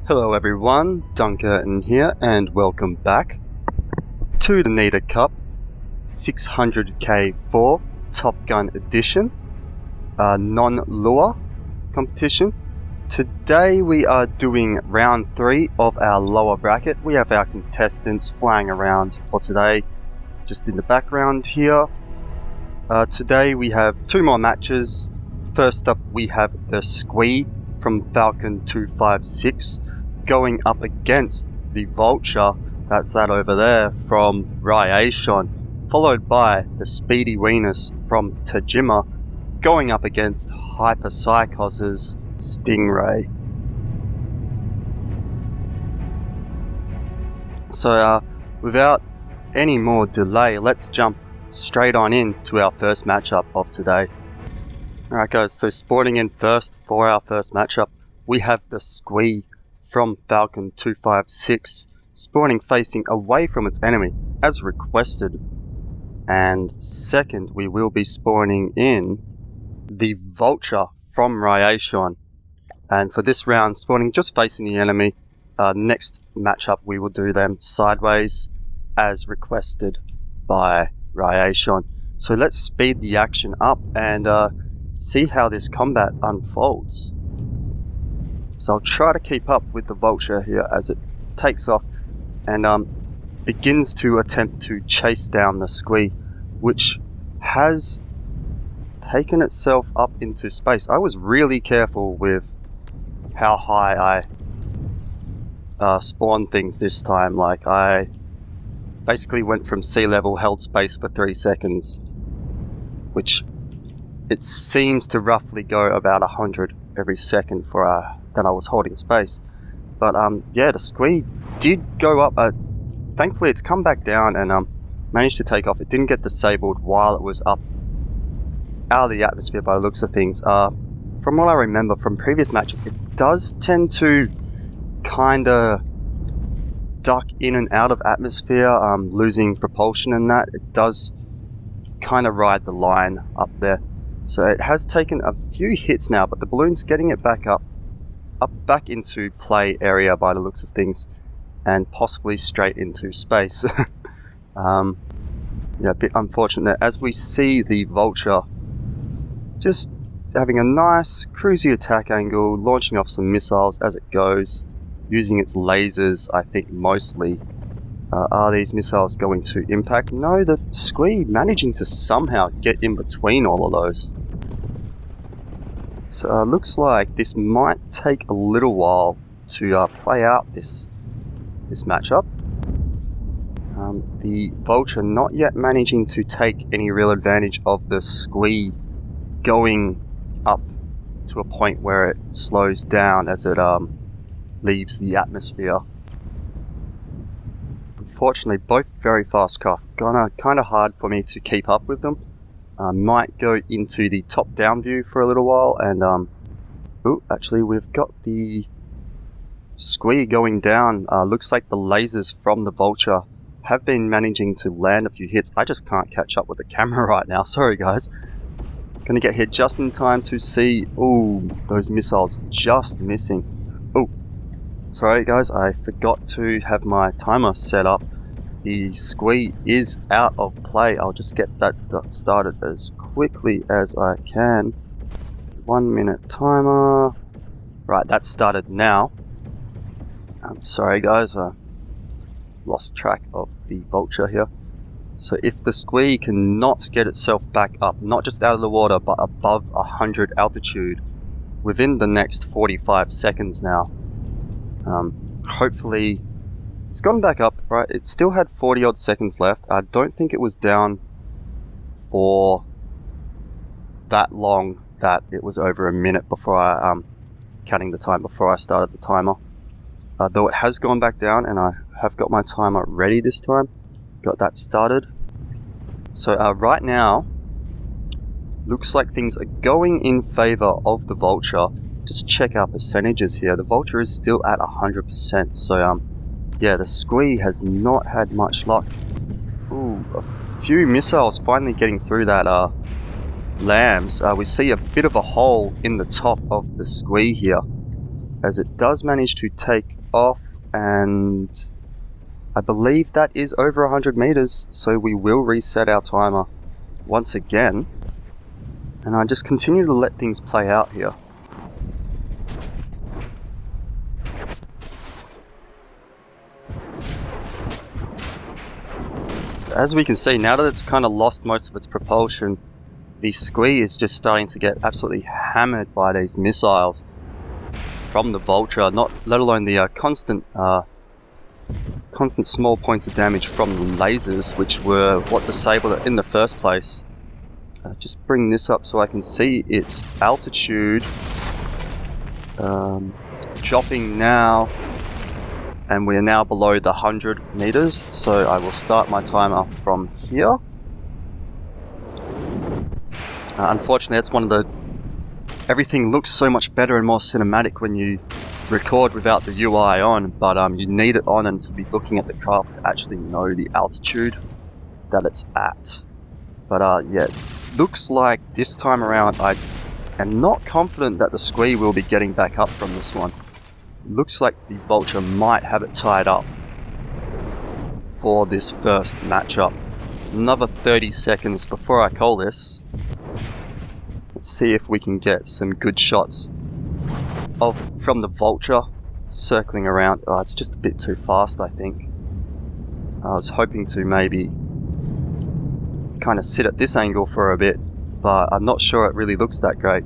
Hello everyone, Dunkurtin here, and welcome back to the Nita Cup 600k-4 Top Gun Edition non-lure competition. Today we are doing round 3 of our lower bracket. We have our contestants flying around for today, just in the background here. Today we have 2 more matches. First up we have the Squee from Falcon 256 going up against the Vulture, that's that over there, from Ryation, followed by the Speedy Venus from Tajima going up against Hyper Psychos's Stingray. So without any more delay, let's jump straight on into our first matchup of today. Alright guys, so spawning in first for our first matchup, we have the Squee from Falcon 256, spawning facing away from its enemy as requested. And second, we will be spawning in the Vulture from Ryation. And for this round, spawning just facing the enemy. Next matchup, we will do them sideways as requested by Ryation. So let's speed the action up and see how this combat unfolds. So I'll try to keep up with the Vulture here as it takes off and begins to attempt to chase down the Squee, which has taken itself up into space. I was really careful with how high I spawned things this time. Like, I basically went from sea level, held space for 3 seconds, which it seems to roughly go about 100 every second for that I was holding space. But yeah, the Squee did go up. Thankfully it's come back down and managed to take off. It didn't get disabled while it was up out of the atmosphere by the looks of things. From what I remember from previous matches, it does tend to kinda duck in and out of atmosphere, losing propulsion and that. It does kinda ride the line up there. So it has taken a few hits now, but the balloon's getting it back back into play area by the looks of things, and possibly straight into space. Yeah, a bit unfortunate there, as we see the Vulture just having a nice cruisy attack angle, launching off some missiles as it goes, using its lasers, I think mostly. Are these missiles going to impact? No, the Squee managing to somehow get in between all of those. So looks like this might take a little while to play out this matchup. The Vulture not yet managing to take any real advantage of the Squee going up to a point where it slows down as it leaves the atmosphere. Unfortunately, both very fast craft. Kinda hard for me to keep up with them. Might go into the top-down view for a little while, and ooh, actually we've got the Squee going down. Looks like the lasers from the Vulture have been managing to land a few hits. I just can't catch up with the camera right now. Sorry guys. Gonna get hit just in time to see. Ooh, those missiles just missing. Ooh, sorry guys, I forgot to have my timer set up. The Squee is out of play. I'll just get that started as quickly as I can. 1 minute timer. Right, that's started now. I'm sorry guys, I lost track of the Vulture here. So if the Squee cannot get itself back up, not just out of the water, but above 100 altitude within the next 45 seconds now, hopefully it's gone back up, right? It still had 40 odd seconds left. I don't think it was down for that long that it was over a minute before I, counting the time before I started the timer. Though it has gone back down, and I have got my timer ready this time. Got that started. So right now, looks like things are going in favor of the Vulture. Just check our percentages here. The Vulture is still at 100%. So yeah, the Squee has not had much luck. Ooh, a few missiles finally getting through that lambs. We see a bit of a hole in the top of the Squee here. as it does manage to take off, and I believe that is over 100 meters, so we will reset our timer once again, and I just continue to let things play out here. As we can see, now that it's kind of lost most of its propulsion, the Squee is just starting to get absolutely hammered by these missiles from the Vulture, let alone the constant small points of damage from the lasers, which were what disabled it in the first place. Just bring this up so I can see its altitude dropping now, and we are now below the 100 meters, so I will start my timer from here. Unfortunately, that's one of the... Everything looks so much better and more cinematic when you record without the UI on, but you need it on and to be looking at the craft to actually know the altitude that it's at. But yeah, looks like this time around I am not confident that the Squee will be getting back up from this one. Looks like the Vulture might have it tied up for this first matchup. Another 30 seconds before I call this. Let's see if we can get some good shots from the Vulture circling around. Oh, it's just a bit too fast, I think. I was hoping to maybe kind of sit at this angle for a bit, but I'm not sure it really looks that great.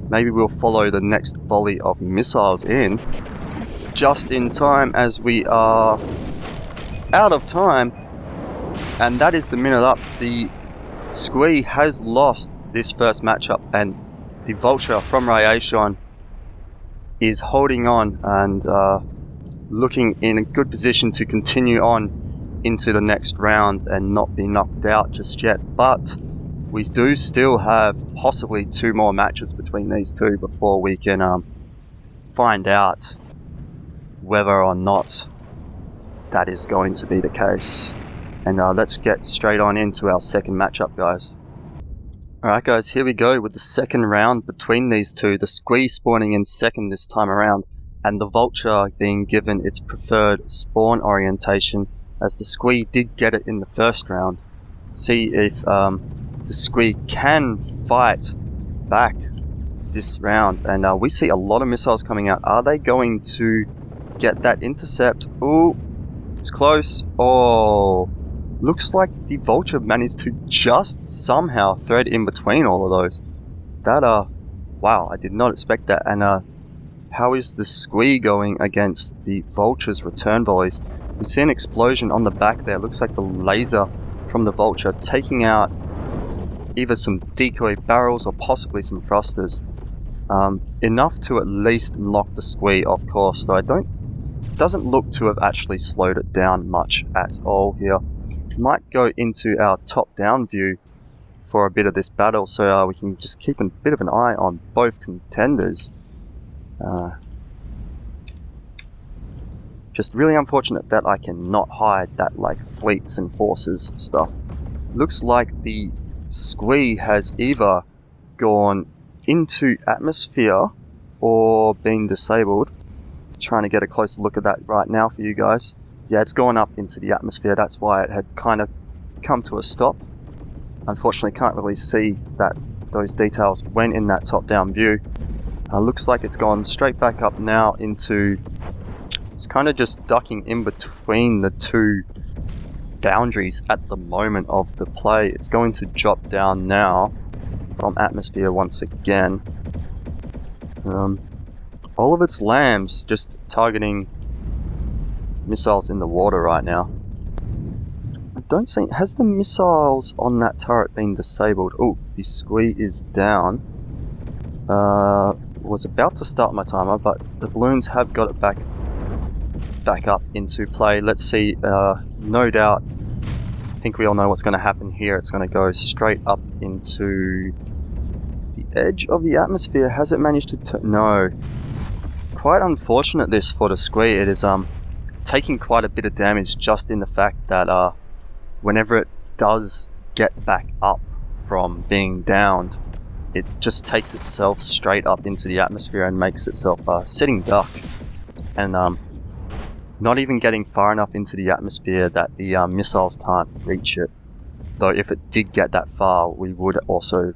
Maybe we'll follow the next volley of missiles in just in time, as we are out of time, and that is the minute up. The Squee has lost this first matchup, and the Vulture from Rayation is holding on and looking in a good position to continue on into the next round and not be knocked out just yet. But we do still have possibly 2 more matches between these two before we can find out whether or not that is going to be the case. And let's get straight on into our second matchup, guys. Alright guys, here we go with the second round between these two. The Squee spawning in second this time around, and the Vulture being given its preferred spawn orientation, as the Squee did get it in the first round. See if the Squee can fight back this round. And we see a lot of missiles coming out. Are they going to get that intercept? Ooh, it's close. Oh, looks like the Vulture managed to just somehow thread in between all of those. That, wow, I did not expect that. And, how is the Squee going against the Vulture's return volleys? We see an explosion on the back there. Looks like the laser from the Vulture taking out either some decoy barrels or possibly some thrusters. Enough to at least knock the Squee off course, though doesn't look to have actually slowed it down much at all here. Might go into our top-down view for a bit of this battle, so we can just keep a bit of an eye on both contenders. Just really unfortunate that I cannot hide that like fleets and forces stuff. Looks like the Squee has either gone into atmosphere or been disabled. Trying to get a closer look at that right now for you guys. Yeah, it's gone up into the atmosphere. That's why it had kind of come to a stop. Unfortunately, can't really see that those details when in that top-down view. Looks like it's gone straight back up now into... It's kind of just ducking in between the two boundaries at the moment of the play. It's going to drop down now from atmosphere once again. All of its lambs just targeting missiles in the water right now. I don't see... Has the missiles on that turret been disabled? Oh, the Squee is down. Was about to start my timer, but the balloons have got it back up into play. Let's see. No doubt, I think we all know what's going to happen here. It's going to go straight up into the edge of the atmosphere. Has it managed to... No. Quite unfortunate this for the Squee. It is taking quite a bit of damage just in the fact that whenever it does get back up from being downed, it just takes itself straight up into the atmosphere and makes itself a sitting duck. And not even getting far enough into the atmosphere that the missiles can't reach it. Though if it did get that far, we would also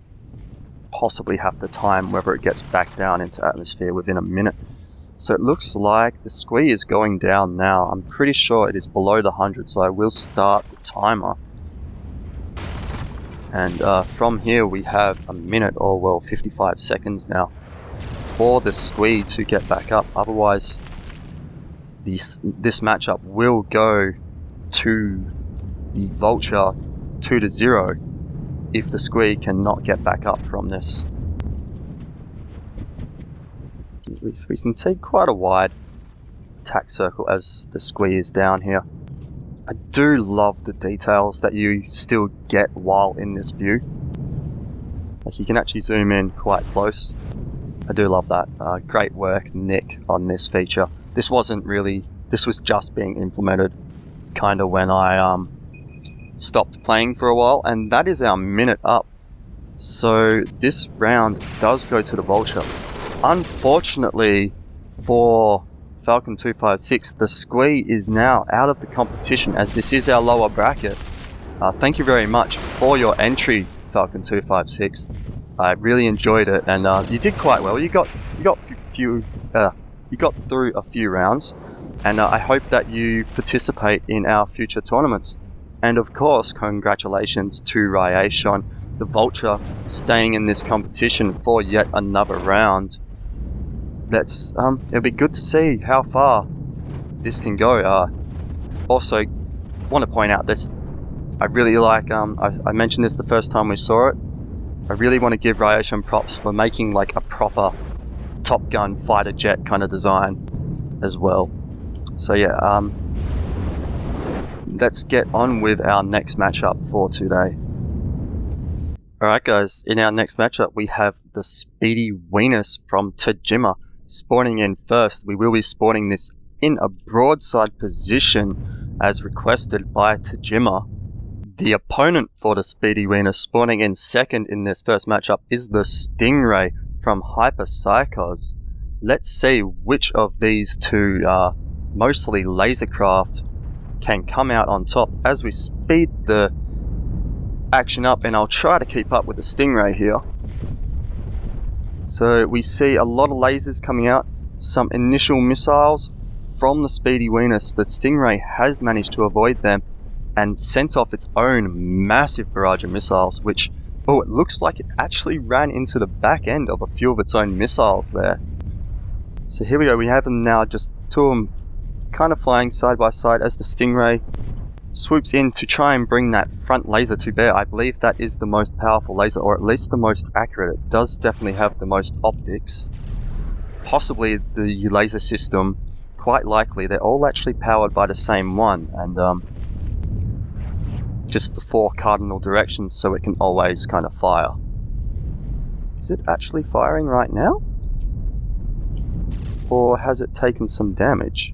possibly have to time whether it gets back down into atmosphere within a minute. So it looks like the squee is going down now. I'm pretty sure it is below the 100, so I will start the timer. And from here we have a minute, or well 55 seconds now, for the squee to get back up. Otherwise, this matchup will go to the Vulture 2-0 if the squee cannot get back up from this. We can see quite a wide attack circle as the squee is down here. I do love the details that you still get while in this view. Like, you can actually zoom in quite close. I do love that. Great work, Nick, on this feature. This was just being implemented kind of when I stopped playing for a while, and that is our minute up. So this round does go to the Vulture. Unfortunately for Falcon 256, the squee is now out of the competition, as this is our lower bracket. Thank you very much for your entry, Falcon 256. I really enjoyed it, and you did quite well. You got through a few rounds, and I hope that you participate in our future tournaments. And of course, congratulations to Ryashon, the Vulture, staying in this competition for yet another round. It'll be good to see how far this can go. Also, want to point out this. I really like. I mentioned this the first time we saw it. I really want to give Ryashon props for making like a proper Top Gun fighter jet kind of design as well. So yeah, let's get on with our next matchup for today. Alright guys, in our next matchup we have the Speedy Venus from Tajima spawning in first. We will be spawning this in a broadside position as requested by Tajima. The opponent for the Speedy Venus spawning in second in this first matchup is the Stingray from Hyper Psychos. Let's see which of these two, mostly lasercraft, can come out on top as we speed the action up, and I'll try to keep up with the Stingray here. So we see a lot of lasers coming out, some initial missiles from the Speedy Venus. The Stingray has managed to avoid them and sent off its own massive barrage of missiles, which, oh, it looks like it actually ran into the back end of a few of its own missiles there. So here we go, we have them now, just two of them kind of flying side by side as the Stingray swoops in to try and bring that front laser to bear. I believe that is the most powerful laser, or at least the most accurate. It does definitely have the most optics. Possibly the laser system, quite likely. They're all actually powered by the same one, and just the 4 cardinal directions, so it can always kind of fire. Is it actually firing right now? Or has it taken some damage?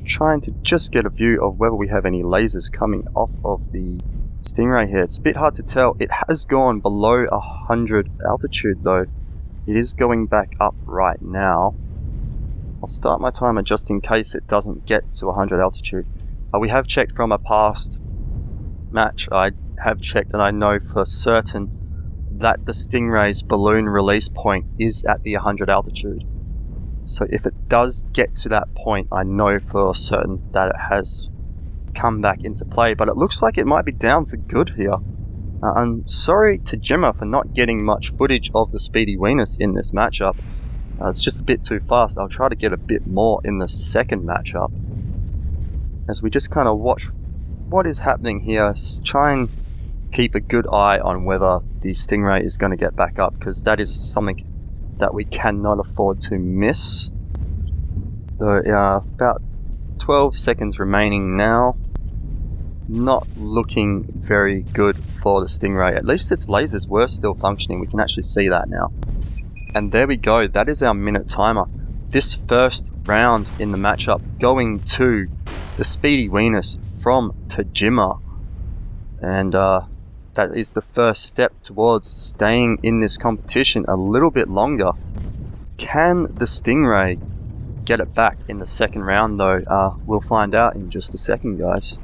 Trying to just get a view of whether we have any lasers coming off of the Stingray here. It's a bit hard to tell. It has gone below 100 altitude though. It is going back up right now. I'll start my timer just in case it doesn't get to 100 altitude. We have checked from a past match. I have checked and I know for certain that the Stingray's balloon release point is at the 100 altitude. So if it does get to that point, I know for certain that it has come back into play, but it looks like it might be down for good here. I'm sorry to Tajima for not getting much footage of the Speedy Venus in this matchup. It's just a bit too fast. I'll try to get a bit more in the second matchup, as we just kind of watch what is happening here. Try and keep a good eye on whether the Stingray is going to get back up, because that is something that we cannot afford to miss. So about 12 seconds remaining now. Not looking very good for the Stingray. At least its lasers were still functioning. We can actually see that now. And there we go. That is our minute timer. This first round in the matchup going to the Speedy Venus from Tajima. And that is the first step towards staying in this competition a little bit longer. Can the Stingray get it back in the second round though? We'll find out in just a second, guys.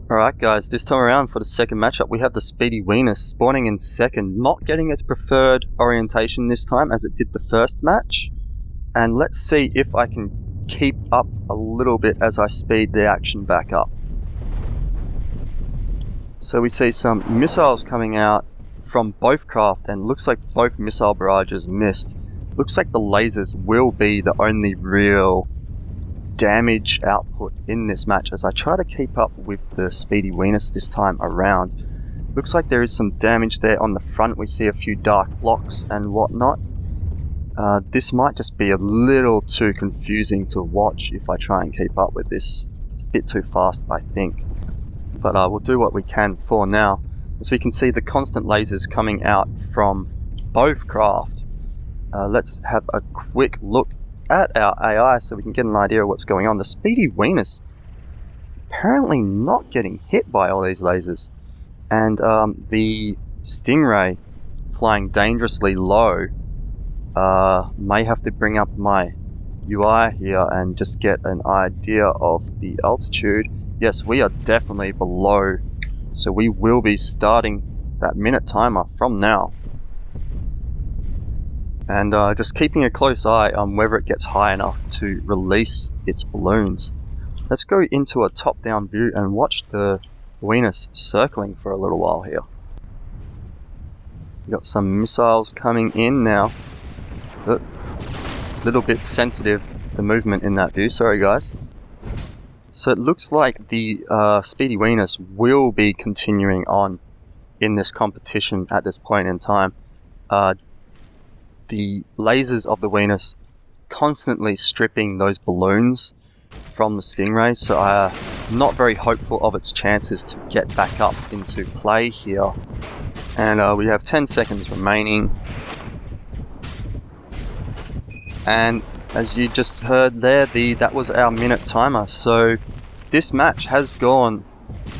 Alright guys, this time around for the second matchup we have the Speedy Venus spawning in second, not getting its preferred orientation this time as it did the first match. And let's see if I can keep up a little bit as I speed the action back up. So we see some missiles coming out from both craft, and looks like both missile barrages missed. Looks like the lasers will be the only real damage output in this match as I try to keep up with the Speedy Venus this time around. Looks like there is some damage there on the front. We see a few dark blocks and whatnot. This might just be a little too confusing to watch if I try and keep up with this. It's a bit too fast, I think. But we'll do what we can for now. As we can see the constant lasers coming out from both craft. Let's have a quick look at our AI so we can get an idea of what's going on. The Speedy Venus apparently not getting hit by all these lasers. And the Stingray flying dangerously low. May have to bring up my UI here and just get an idea of the altitude. Yes, we are definitely below, so we will be starting that minute timer from now. And just keeping a close eye on whether it gets high enough to release its balloons. Let's go into a top-down view and watch the Venus circling for a little while here. We've got some missiles coming in now. A little bit sensitive, the movement in that view, sorry guys. So it looks like the Speedy Venus will be continuing on in this competition at this point in time. The lasers of the Venus constantly stripping those balloons from the Stingray, so I'm not very hopeful of its chances to get back up into play here. And we have 10 seconds remaining. And as you just heard there, that was our minute timer. So this match has gone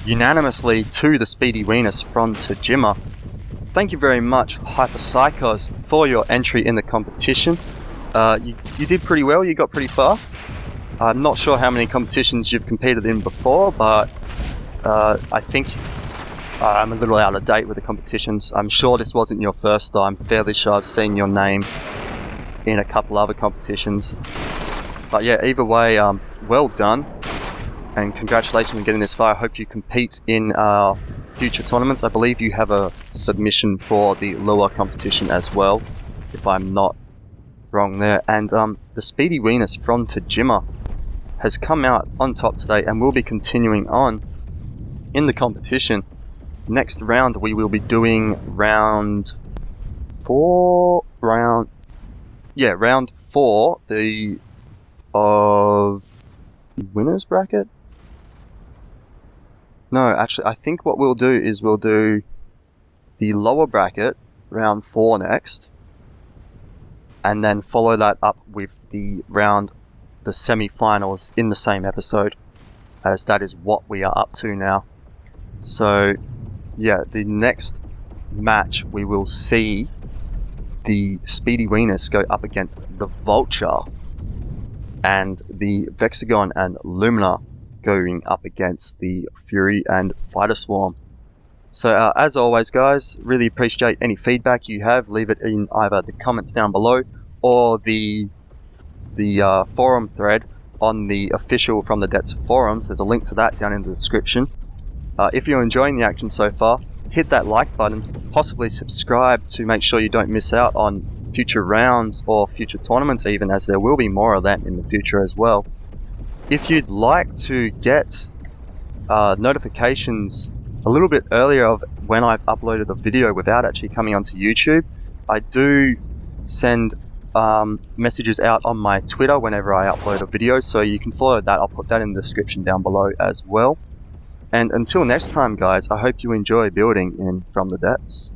unanimously to the Speedy Venus from Tajima. Thank you very much, Hyper Psychos, for your entry in the competition. You did pretty well, you got pretty far. I'm not sure how many competitions you've competed in before, but I think I'm a little out of date with the competitions. I'm sure this wasn't your first time. I'm fairly sure I've seen your name in a couple other competitions. But yeah, either way, well done. And congratulations on getting this far. I hope you compete in future tournaments. I believe you have a submission for the Lua competition as well, if I'm not wrong there. And the Speedy Venus from Tajima has come out on top today and will be continuing on in the competition. Next round we will be doing round 4, round 4, the winners bracket. No, actually, I think what we'll do is we'll do the lower bracket, round 4 next, and then follow that up with the semi-finals in the same episode, as that is what we are up to now. So, yeah, the next match we will see the Speedy Venus go up against the Vulture, and the Vexagon and Lumina going up against the Fury and Fighter Swarm. So as always guys, really appreciate any feedback you have. Leave it in either the comments down below or the forum thread on the official From the Depths forums. There's a link to that down in the description. If you're enjoying the action so far, hit that like button, possibly subscribe to make sure you don't miss out on future rounds or future tournaments even, as there will be more of that in the future as well. If you'd like to get notifications a little bit earlier of when I've uploaded a video without actually coming onto YouTube, I do send messages out on my Twitter whenever I upload a video, so you can follow that. I'll put that in the description down below as well. And until next time guys, I hope you enjoy building in From the Depths.